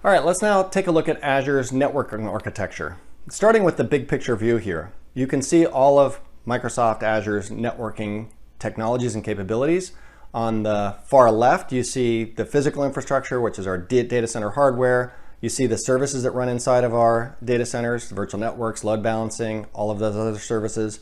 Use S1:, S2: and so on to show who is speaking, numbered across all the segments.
S1: All right, let's now take a look at Azure's networking architecture. Starting with the big picture view here, you can see all of Microsoft Azure's networking technologies and capabilities. On the far left, you see the physical infrastructure, which is our data center hardware. You see the services that run inside of our data centers, virtual networks, load balancing, all of those other services.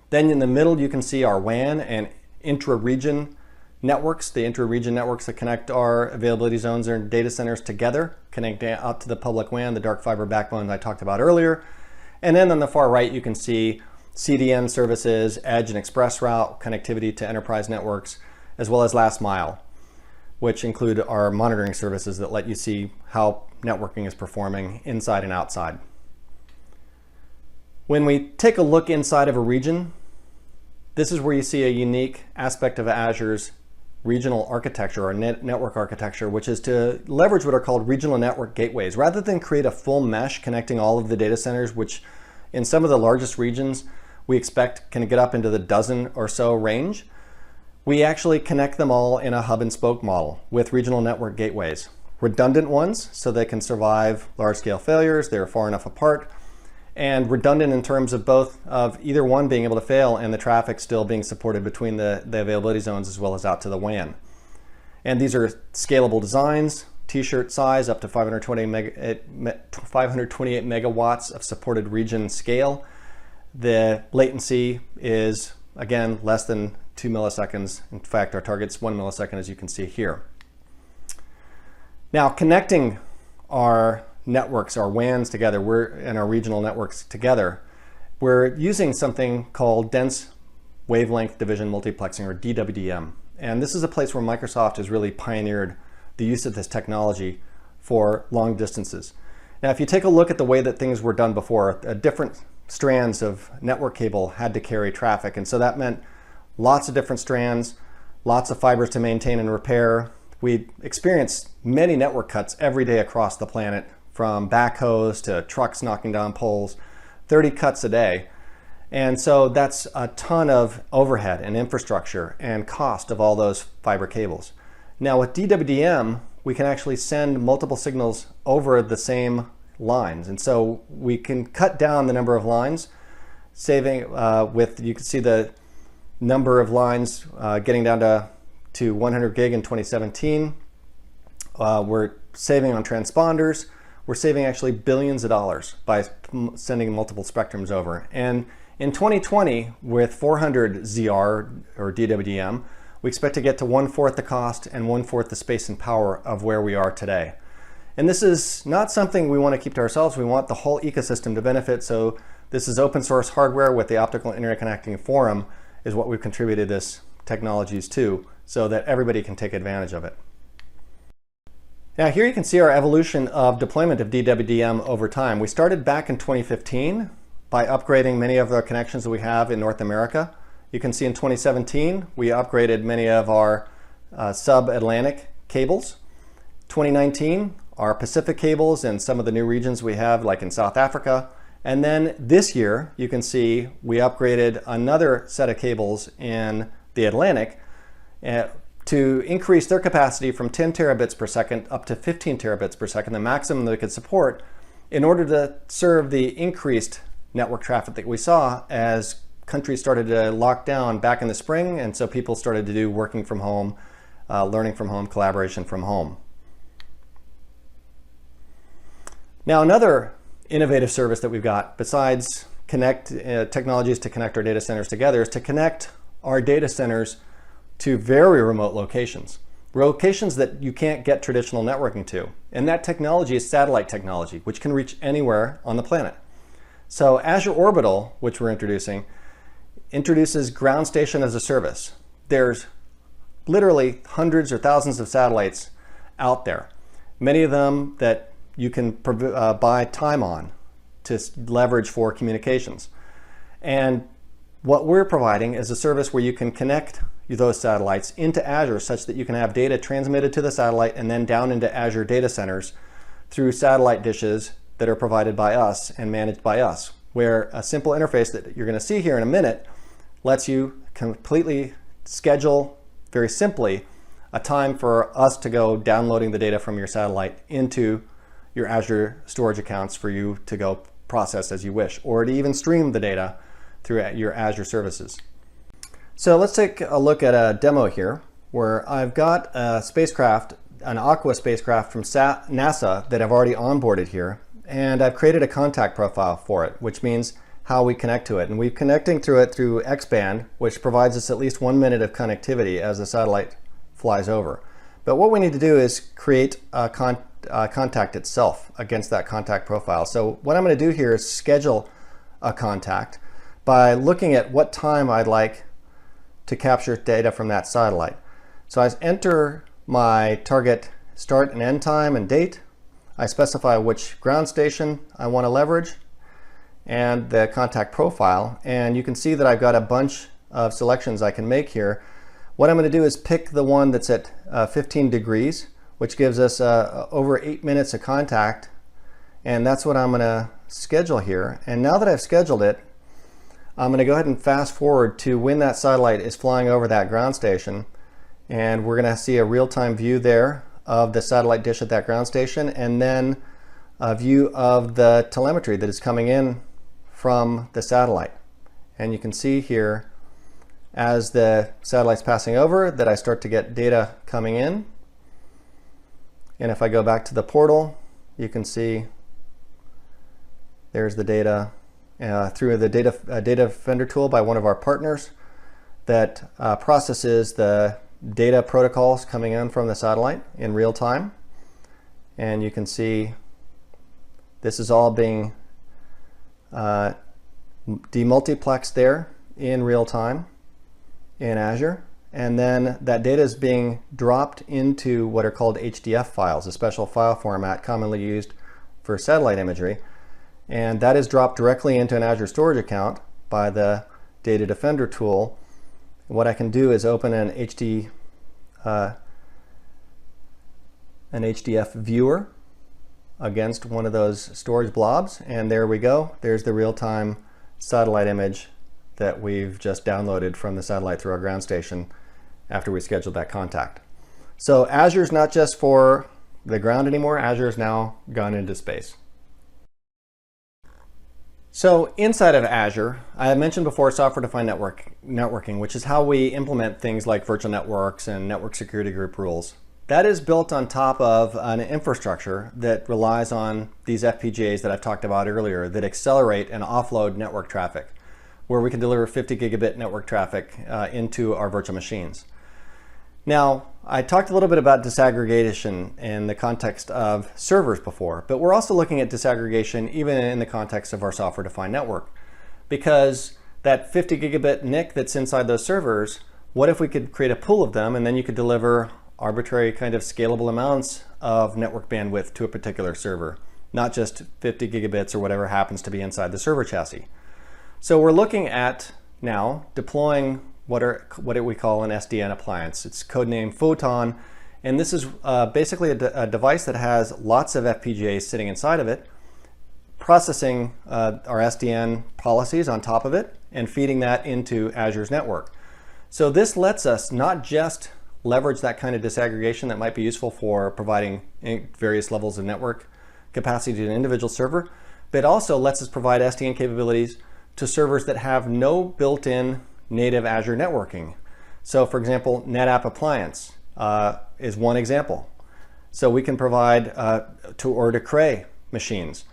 S1: Then in the middle, you can see our WAN and intra-region networks, the intra-region networks that connect our availability zones and data centers together, connect out to the public WAN, the dark fiber backbone that I talked about earlier. And then on the far right, you can see CDN services, edge and express route, connectivity to enterprise networks, as well as last mile, which include our monitoring services that let you see how networking is performing inside and outside. When we take a look inside of a region, this is where you see a unique aspect of Azure's regional architecture or network architecture, which is to leverage what are called regional network gateways. Rather than create a full mesh connecting all of the data centers, which in some of the largest regions we expect can get up into the dozen or so range, we actually connect them all in a hub and spoke model with regional network gateways. Redundant ones so they can survive large-scale failures, they're far enough apart, and redundant in terms of both of either one being able to fail and the traffic still being supported between the availability zones as well as out to the WAN. And these are scalable designs, t-shirt size up to 528 megawatts of supported region scale. The latency is, again, less than 2 milliseconds. In fact, our target's 1 millisecond, as you can see here. Now, connecting our networks, our WANs together, and our regional networks together, we're using something called dense wavelength division multiplexing, or DWDM. And this is a place where Microsoft has really pioneered the use of this technology for long distances. Now, if you take a look at the way that things were done before, different strands of network cable had to carry traffic. And so that meant lots of different strands, lots of fibers to maintain and repair. We experience many network cuts every day across the planet, from backhoes to trucks knocking down poles, 30 cuts a day. And so that's a ton of overhead and infrastructure and cost of all those fiber cables. Now with DWDM, we can actually send multiple signals over the same lines. And so we can cut down the number of lines, saving you can see the number of lines getting down to 100 gig in 2017. We're saving on transponders. We're saving actually billions of dollars by sending multiple spectrums over. And in 2020, with 400 ZR or DWDM, we expect to get to 1/4 the cost and 1/4 the space and power of where we are today. And this is not something we want to keep to ourselves. We want the whole ecosystem to benefit. So this is open source hardware with the Optical Internet Connecting Forum is what we've contributed this technologies to, so that everybody can take advantage of it. Now here you can see our evolution of deployment of DWDM over time. We started back in 2015 by upgrading many of the connections that we have in North America. You can see in 2017 we upgraded many of our sub-Atlantic cables. 2019 our Pacific cables and some of the new regions we have, like in South Africa. And then this year you can see we upgraded another set of cables in the Atlantic to increase their capacity from 10 terabits per second up to 15 terabits per second, the maximum that it could support, in order to serve the increased network traffic that we saw as countries started to lock down back in the spring, and so people started to do working from home, learning from home, collaboration from home. Now, another innovative service that we've got, besides technologies to connect our data centers together, is to connect our data centers to very remote locations that you can't get traditional networking to. And that technology is satellite technology, which can reach anywhere on the planet. So Azure Orbital, which we're introduces ground station as a service. There's literally hundreds or thousands of satellites out there, many of them that you can buy time on to leverage for communications. And what we're providing is a service where you can connect those satellites into Azure such that you can have data transmitted to the satellite and then down into Azure data centers through satellite dishes that are provided by us and managed by us, where a simple interface that you're going to see here in a minute lets you completely schedule, very simply, a time for us to go downloading the data from your satellite into your Azure storage accounts for you to go process as you wish, or to even stream the data through your Azure services. So let's take a look at a demo here where I've got a spacecraft, an Aqua spacecraft from NASA that I've already onboarded here, and I've created a contact profile for it, which means how we connect to it. And we're connecting through it through X-band, which provides us at least 1 minute of connectivity as the satellite flies over. But what we need to do is create a contact itself against that contact profile. So what I'm going to do here is schedule a contact by looking at what time I'd like to capture data from that satellite. So I enter my target start and end time and date. I specify which ground station I want to leverage and the contact profile. And you can see that I've got a bunch of selections I can make here. What I'm going to do is pick the one that's at 15 degrees, which gives us over 8 minutes of contact. And that's what I'm going to schedule here. And now that I've scheduled it, I'm going to go ahead and fast forward to when that satellite is flying over that ground station. And we're going to see a real-time view there of the satellite dish at that ground station, and then a view of the telemetry that is coming in from the satellite. And you can see here, as the satellite's passing over, that I start to get data coming in. And if I go back to the portal, you can see there's the data through the data Defender tool by one of our partners that processes the data protocols coming in from the satellite in real time. And you can see this is all being demultiplexed there in real time in Azure. And then that data is being dropped into what are called HDF files, a special file format commonly used for satellite imagery. And that is dropped directly into an Azure storage account by the Data Defender tool. What I can do is open an HDF viewer against one of those storage blobs, and there we go. There's the real-time satellite image that we've just downloaded from the satellite through our ground station after we scheduled that contact. So Azure is not just for the ground anymore. Azure has now gone into space. So inside of Azure, I mentioned before software-defined networking, which is how we implement things like virtual networks and network security group rules. That is built on top of an infrastructure that relies on these FPGAs that I've talked about earlier that accelerate and offload network traffic, where we can deliver 50 gigabit network traffic into our virtual machines. Now, I talked a little bit about disaggregation in the context of servers before, but we're also looking at disaggregation even in the context of our software-defined network. Because that 50 gigabit NIC that's inside those servers, what if we could create a pool of them and then you could deliver arbitrary kind of scalable amounts of network bandwidth to a particular server, not just 50 gigabits or whatever happens to be inside the server chassis. So we're looking at now deploying what we call an SDN appliance. It's codenamed Photon, and this is basically a device that has lots of FPGAs sitting inside of it, processing our SDN policies on top of it and feeding that into Azure's network. So this lets us not just leverage that kind of disaggregation that might be useful for providing various levels of network capacity to an individual server, but also lets us provide SDN capabilities to servers that have no built-in native Azure networking. So for example, NetApp Appliance is one example. So we can provide to Cray machines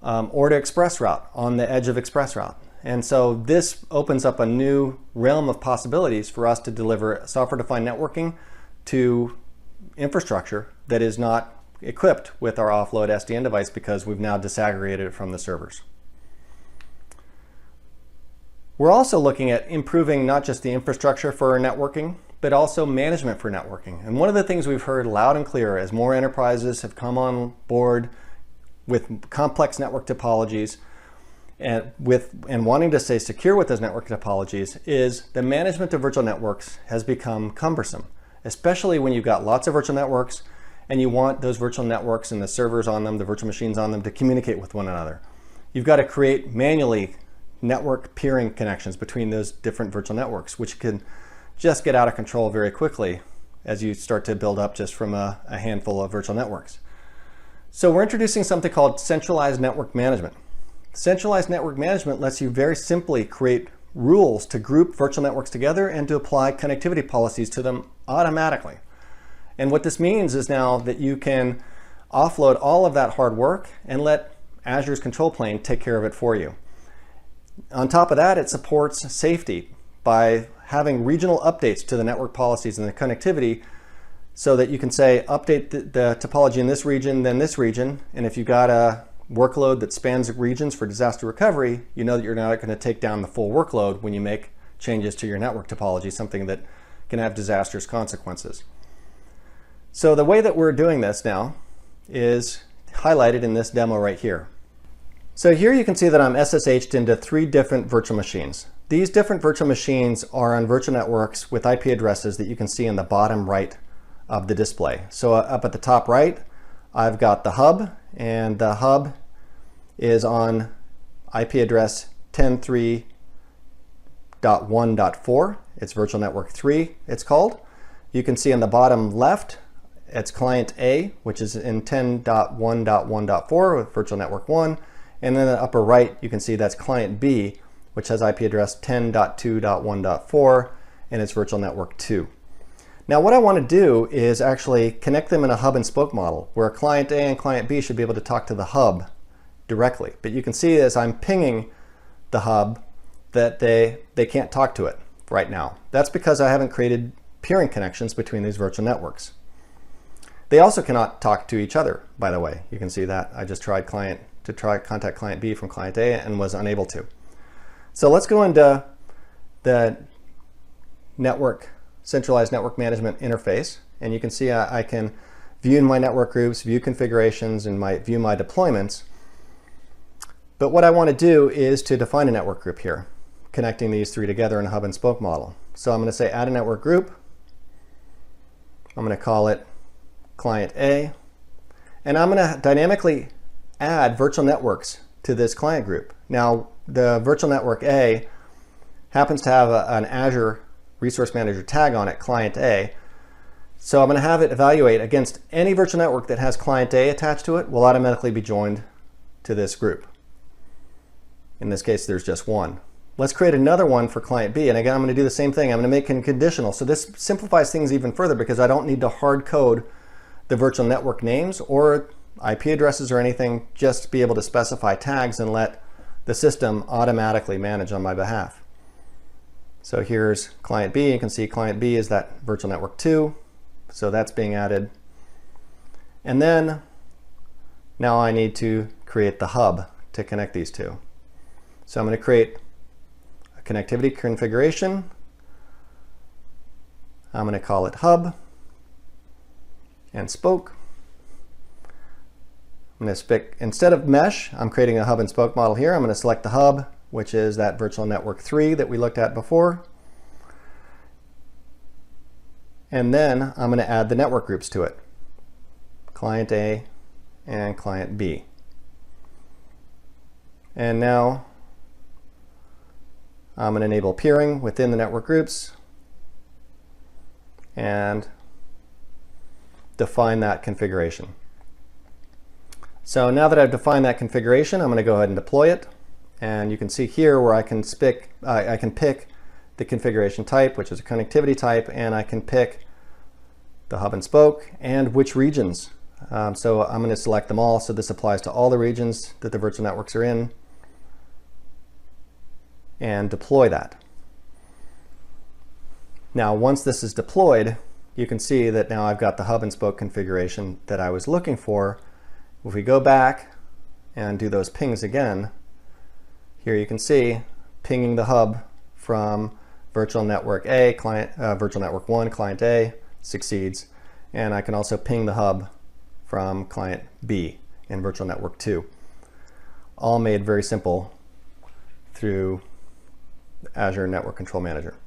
S1: or to ExpressRoute on the edge of ExpressRoute. And so this opens up a new realm of possibilities for us to deliver software-defined networking to infrastructure that is not equipped with our offload SDN device because we've now disaggregated it from the servers. We're also looking at improving not just the infrastructure for networking, but also management for networking. And one of the things we've heard loud and clear as more enterprises have come on board with complex network topologies and wanting to stay secure with those network topologies is the management of virtual networks has become cumbersome, especially when you've got lots of virtual networks and you want those virtual networks and the servers on them, the virtual machines on them, to communicate with one another. You've got to create manually network peering connections between those different virtual networks, which can just get out of control very quickly as you start to build up just from a handful of virtual networks. So we're introducing something called Centralized Network Management. Centralized Network Management lets you very simply create rules to group virtual networks together and to apply connectivity policies to them automatically. And what this means is now that you can offload all of that hard work and let Azure's control plane take care of it for you. On top of that, it supports safety by having regional updates to the network policies and the connectivity, so that you can say, update the topology in this region, then this region, and if you've got a workload that spans regions for disaster recovery, you know that you're not going to take down the full workload when you make changes to your network topology, something that can have disastrous consequences. So the way that we're doing this now is highlighted in this demo right here. So here you can see that I'm SSH'd into 3 different virtual machines. These different virtual machines are on virtual networks with IP addresses that you can see in the bottom right of the display. So up at the top right, I've got the hub, and the hub is on IP address 10.3.1.4. It's virtual network 3, it's called. You can see on the bottom left, it's client A, which is in 10.1.1.4 with virtual network 1. And then in the upper right, you can see that's client B, which has IP address 10.2.1.4, and it's virtual network 2. Now what I want to do is actually connect them in a hub and spoke model where client A and client B should be able to talk to the hub directly. But you can see as I'm pinging the hub that they can't talk to it right now. That's because I haven't created peering connections between these virtual networks. They also cannot talk to each other, by the way. You can see that. I just tried to contact client B from client A and was unable to. So let's go into the Centralized Network Management interface, and you can see I can view my network groups, view configurations, and view my deployments. But what I want to do is to define a network group here, connecting these 3 together in a hub and spoke model. So I'm going to say add a network group. I'm going to call it client A, and I'm going to dynamically add virtual networks to this client group. Now the virtual network A happens to have an Azure Resource Manager tag on it, client A. So I'm going to have it evaluate against any virtual network that has client A attached to it will automatically be joined to this group. In this case, there's just one. Let's create another one for client B. And again, I'm going to do the same thing. I'm going to make it conditional. So this simplifies things even further because I don't need to hard code the virtual network names or IP addresses or anything, just be able to specify tags and let the system automatically manage on my behalf. So here's client B. You can see client B is that virtual network 2. So that's being added. And then now I need to create the hub to connect these two. So I'm going to create a connectivity configuration. I'm going to call it hub and spoke. I'm going to pick, instead of mesh, I'm creating a hub and spoke model here. I'm going to select the hub, which is that virtual network 3 that we looked at before. And then I'm going to add the network groups to it, client A and client B. And now I'm going to enable peering within the network groups and define that configuration. So now that I've defined that configuration, I'm going to go ahead and deploy it. And you can see here where I can pick the configuration type, which is a connectivity type, and I can pick the hub and spoke and which regions. So I'm going to select them all. So this applies to all the regions that the virtual networks are in, and deploy that. Now, once this is deployed, you can see that now I've got the hub and spoke configuration that I was looking for. If we go back and do those pings again, here you can see pinging the hub from virtual network A, virtual network 1, client A, succeeds. And I can also ping the hub from client B in virtual network 2. All made very simple through Azure Network Control Manager.